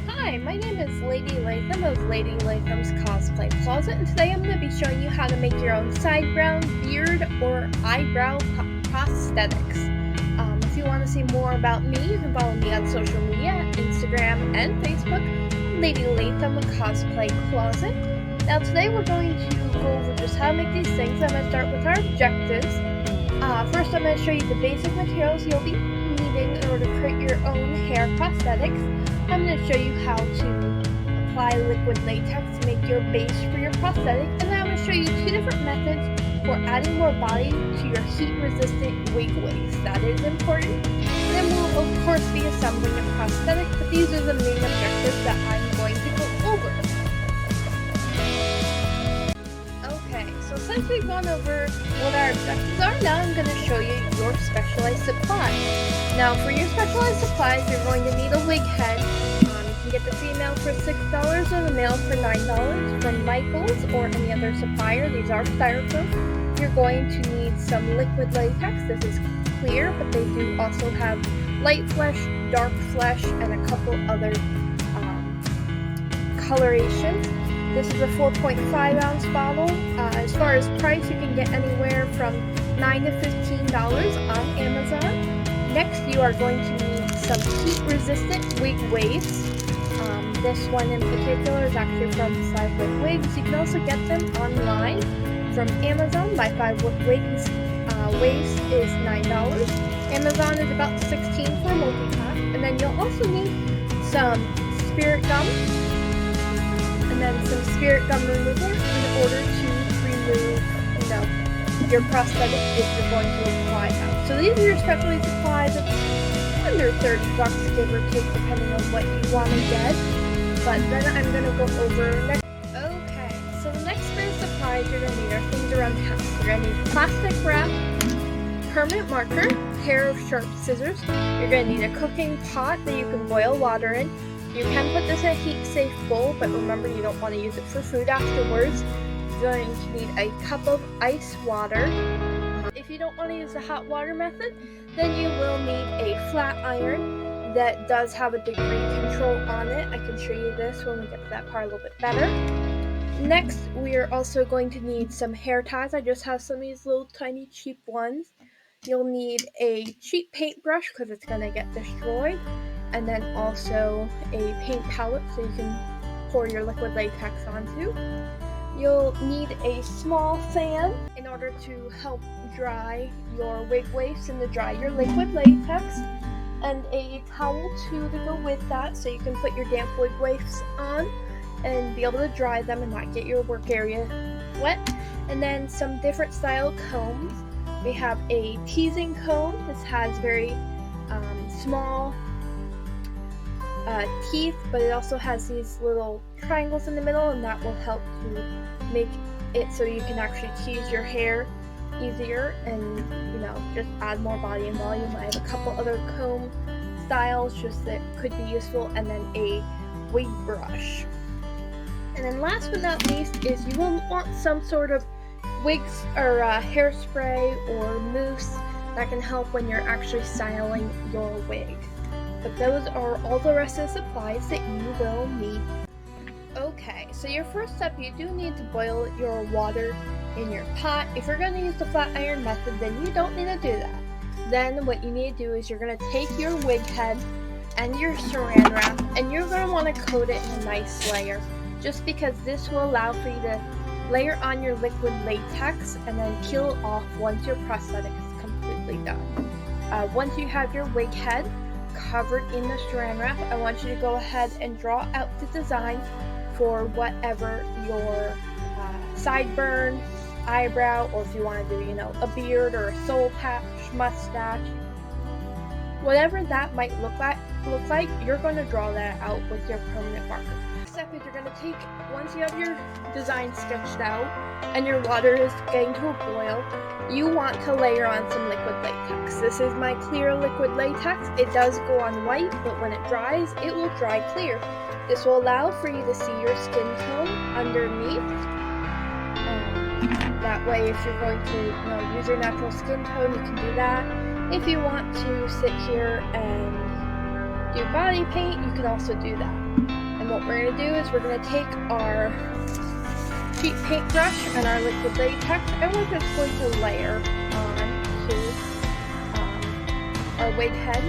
Hi, my name is Lady Latham of Lady Latham's Cosplay Closet, and today I'm going to be showing you how to make your own sideburn, beard, or eyebrow prosthetics. If you want to see more about me, you can follow me on social media, Instagram and Facebook, Lady Latham Cosplay Closet. Now today we're going to go over just how to make these things. I'm going to start with our objectives. First I'm going to show you the basic materials you'll be needing in order to create your own hair prosthetics. I'm going to show you how to apply liquid latex to make your base for your prosthetic, and then I'm going to show you two different methods for adding more body to your heat-resistant wig waist. That is important. And then we'll of course be assembling a prosthetic, but these are the main objectives that I'm going to go over. Okay, so since we've gone over what our objectives are, now I'm going to show you your specialized supplies. Now for your specialized supplies, you're going to need a wig head. You can get the female for $6 or the male for $9 from Michaels or any other supplier. These are styrofoam. You're going to need some liquid latex. This is clear, but they do also have light flesh, dark flesh, and a couple other colorations. This is a 4.5 ounce bottle. As far as price, you can get anywhere from $9 to $15 on Amazon. Next, you are going to need some heat-resistant wig waves. This one in particular is actually from 5 Wick Wigs. You can also get them online from Amazon. My 5 Wick Wigs waist is $9. Amazon is about $16 for a multi-pack. And then you'll also need some spirit gum. And then some spirit gum remover in order to remove, your prosthetic if you're going to apply them. So these are your specialty supplies. It's under $30, give or take, depending on what you want to get. But then I'm going to go over next. Okay, so the next bit of supplies you're going to need are things around the house. You're going to need plastic wrap, permanent marker, pair of sharp scissors. You're going to need a cooking pot that you can boil water in. You can put this in a heat-safe bowl, but remember you don't want to use it for food afterwards. You're going to need a cup of ice water. If you don't want to use the hot water method, then you will need a flat iron that does have a degree control on it. I can show you this when we get to that part a little bit better. Next, we are also going to need some hair ties. I just have some of these little tiny cheap ones. You'll need a cheap paintbrush because it's going to get destroyed. And then also a paint palette so you can pour your liquid latex onto. You'll need a small fan in order to help dry your wig waves and to dry your liquid latex, and a towel too to go with that so you can put your damp wig waves on and be able to dry them and not get your work area wet. And then some different style combs. We have a teasing comb. This has very small teeth, but it also has these little triangles in the middle, and that will help to make it so you can actually tease your hair easier and just add more body and volume. I have a couple other comb styles just that could be useful, and then a wig brush. And then last but not least is you will want some sort of wigs or hairspray or mousse that can help when you're actually styling your wig. But those are all the rest of the supplies that you will need. Okay, so your first step, you do need to boil your water in your pot. If you're going to use the flat iron method, then you don't need to do that. Then what you need to do is you're going to take your wig head and your saran wrap, and you're going to want to coat it in a nice layer, just because this will allow for you to layer on your liquid latex and then peel off once your prosthetic is completely done. Once you have your wig head covered in the saran wrap, I want you to go ahead and draw out the design for whatever your sideburn, eyebrow, or if you want to do, a beard or a soul patch, mustache, whatever that might look like, you're going to draw that out with your permanent marker. Next step is you're going to take, once you have your design sketched out and your water is getting to a boil, you want to layer on some liquid latex. This is my clear liquid latex. It does go on white, but when it dries, it will dry clear. This will allow for you to see your skin tone underneath. That way, if you're going to use your natural skin tone, you can do that. If you want to sit here and do body paint, you can also do that. what we're going to do is we're going to take our cheap paintbrush and our liquid latex, and we're just going to layer onto our wig head.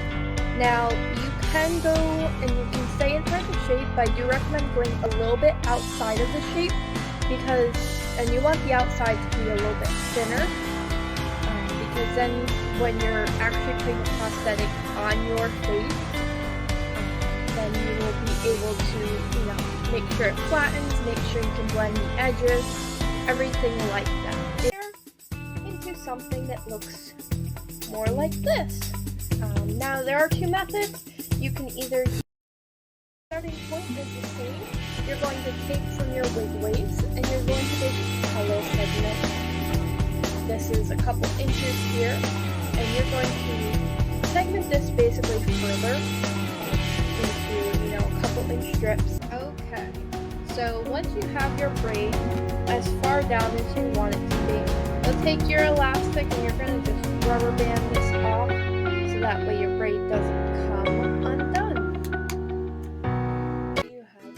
Now, you can go and you can stay inside the shape, but I do recommend going a little bit outside of the shape and you want the outside to be a little bit thinner, because then when you're actually putting the prosthetic on your face, then you will be able to, make sure it flattens, make sure you can blend the edges, everything like that. Into something that looks more like this. Now there are two methods. You can either starting point is the same. You're going to take from your wig waves and you're going to basically color segment. This is a couple inches here, and you're going to segment this basically further into, a couple inch strips. Okay, so once you have your braid as far down as you want it to be, you'll take your elastic and you're going to just rubber band this off so that way your braid doesn't come undone. You have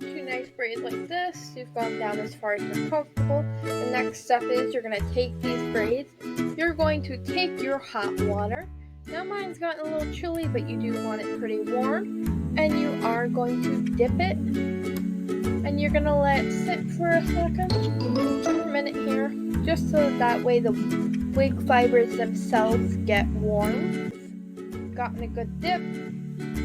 two nice braids like this. You've gone down as far as you're comfortable. The next step is you're going to take these braids. You're going to take your hot water. Now mine's gotten a little chilly, but you do want it pretty warm. And you are going to dip it. And you're going to let it sit for a second, for a minute here, just so that way the wig fibers themselves get warm. Gotten a good dip.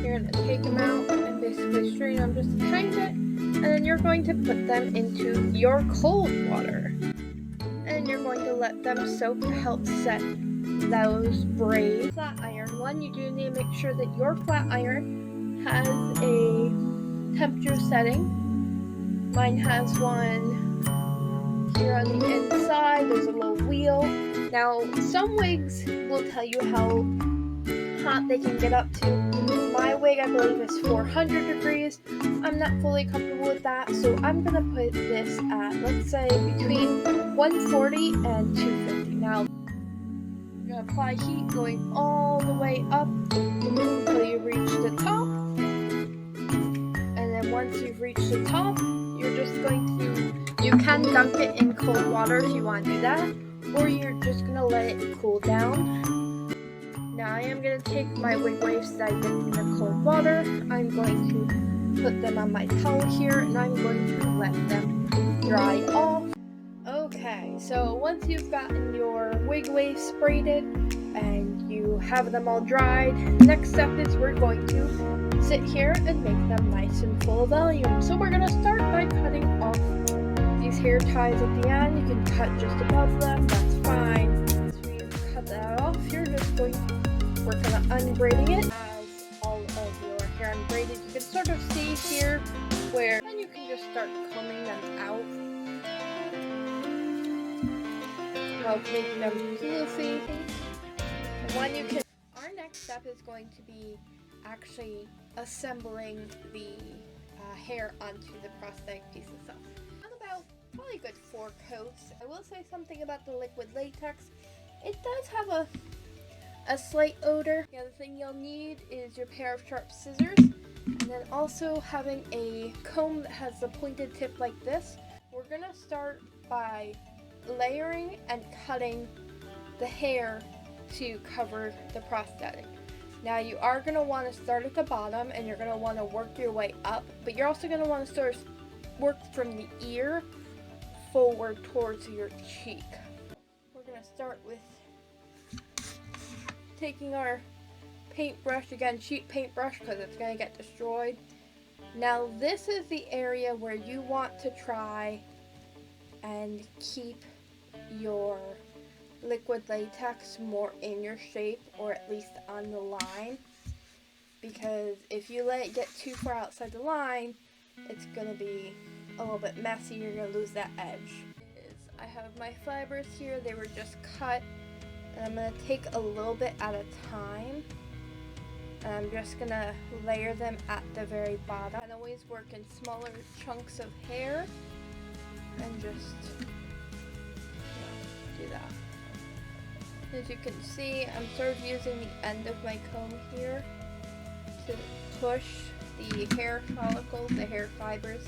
You're going to take them out and basically strain them just a tiny bit. And then you're going to put them into your cold water. And you're going to let them soak to help set those braids. Flat iron one, you do need to make sure that your flat iron has a temperature setting. Mine has one here on the inside. There's a little wheel. Now, some wigs will tell you how hot they can get up to. My wig, I believe, is 400 degrees. I'm not fully comfortable with that, so I'm going to put this at, let's say, between 140 and 250. Now, you're going to apply heat going all the way up until you reach the top. And then once you've reached the top, you're just going to, you can dunk it in cold water if you want to do that, or you're just going to let it cool down. Now I am going to take my wig waves that I dipped in the cold water. I'm going to put them on my towel here, and I'm going to let them dry off. Okay, so once you've gotten your wig waves braided and you have them all dried, next step is we're going to sit here and make them nice and full of volume. So we're going to start by cutting off these hair ties at the end. You can cut just above them, that's fine. Once we've cut that off, you're just going to work on unbraiding it. As all of your hair unbraided, you can sort of see here where, and you can just start combing them out. Making them fluffy. And when you can, our next step is going to be actually assembling the hair onto the prosthetic piece itself. About probably a good 4 coats. I will say something about the liquid latex. It does have a slight odor. The other thing you'll need is your pair of sharp scissors, and then also having a comb that has a pointed tip like this. We're gonna start by layering and cutting the hair to cover the prosthetic. Now you are going to want to start at the bottom and you're going to want to work your way up, but you're also going to want to sort of work from the ear forward towards your cheek. We're going to start with taking our paintbrush, again cheap paintbrush because it's going to get destroyed. Now this is the area where you want to try and keep your liquid latex more in your shape, or at least on the line, because if you let it get too far outside the line, it's going to be a little bit messy. You're going to lose that edge. I have my fibers here. They were just cut, and I'm going to take a little bit at a time, and I'm just going to layer them at the very bottom. I always work in smaller chunks of hair and just do that. As you can see, I'm sort of using the end of my comb here to push the hair follicles, the hair fibers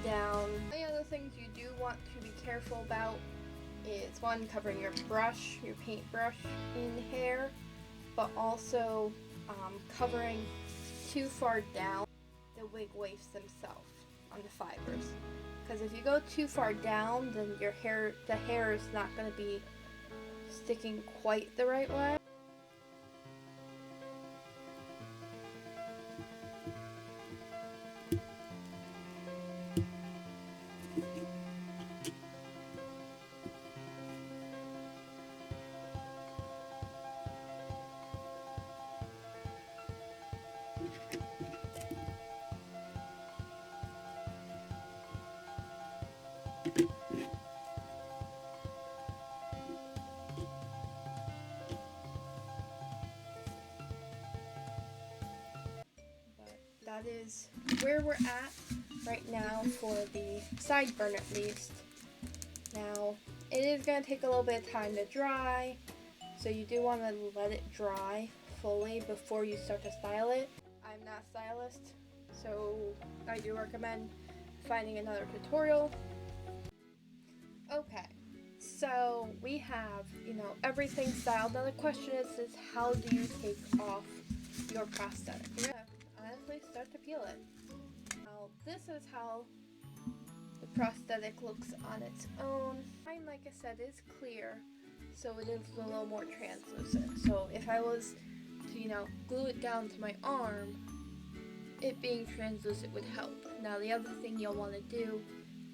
down. The other things you do want to be careful about is one, covering your brush, your paintbrush in hair, but also covering too far down the wig waves themselves on the fibers. Because if you go too far down, then the hair is not going to be sticking quite the right way. That is where we're at right now for the sideburn, at least. Now, it is going to take a little bit of time to dry, so you do want to let it dry fully before you start to style it. I'm not a stylist, so I do recommend finding another tutorial. Okay, so we have, everything styled. Now the question is how do you take off your prosthetic? Yeah. Honestly, start to peel it. Now, this is how the prosthetic looks on its own. Mine, like I said, is clear, so it is a little more translucent. So if I was to, glue it down to my arm, it being translucent would help. Now, the other thing you'll want to do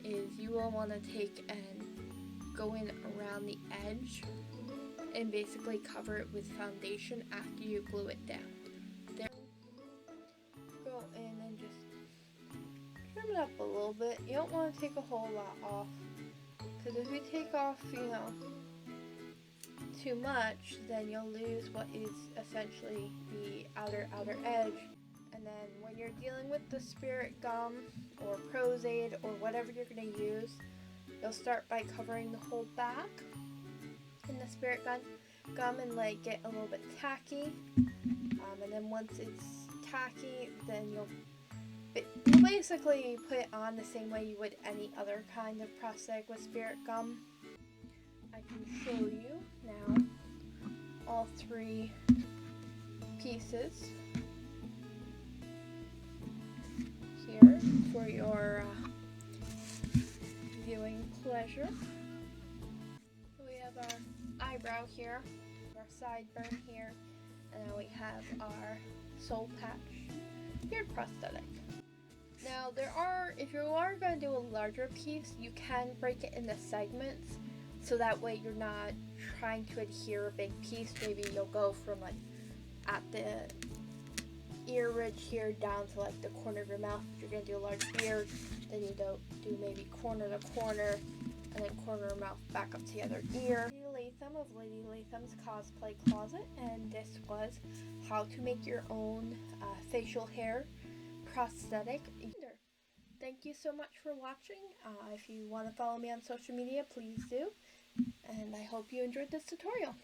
is you will want to take and go in around the edge and basically cover it with foundation after you glue it down. Go in and just trim it up a little bit. You don't want to take a whole lot off, because if you take off, too much, then you'll lose what is essentially the outer edge. And then when you're dealing with the spirit gum or Prosthetic or whatever you're going to use, you'll start by covering the whole back in the spirit gum and let it get a little bit tacky. And then once it's tacky, then you'll basically put it on the same way you would any other kind of prosthetic with spirit gum. I can show you now all three pieces here for your viewing pleasure. We have our eyebrow here, our sideburn here, and then we have our soul patch, your prosthetic. Now if you are going to do a larger piece, you can break it into segments, so that way you're not trying to adhere a big piece. Maybe you'll go from at the ear ridge here down to the corner of your mouth. If you're going to do a large beard, then you do maybe corner to corner, and then corner of mouth back up to the other ear. Latham of Lady Latham's Cosplay Closet, and this was how to make your own facial hair prosthetic. Thank you so much for watching. If you want to follow me on social media, please do, and I hope you enjoyed this tutorial.